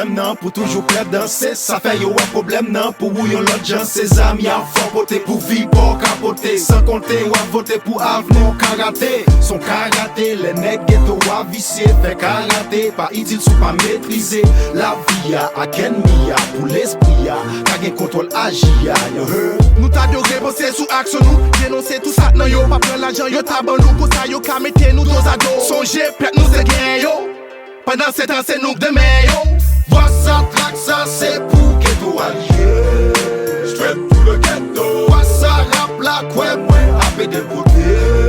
système non pour toujours perdre danser. Ça fait yo un problème non pour ou yon l'autre gens. Ses amis en fort poté pour vivre pour capoter. Sans compter ou à voter pour avenir karaté. Son karaté, les nègres ghetto à vicier. Fait karaté, pas utile sous pas maîtriser. La vie à ken mia pour l'esprit à. Kage contrôle agir you heard. Nous t'a de repenser sous action nous. Dénoncer tout ça non yo. Pas prendre l'argent yo taban nous. Pour ça yo ka mette nous dos à dos. Songez pète nous c'est gain yo. Pendant 7 ans c'est nous demain yo. Vois ça, traque ça, c'est pour ghetto allié. Straight pour le ghetto. Vois ça, rap la quoi, moi, apé de bout.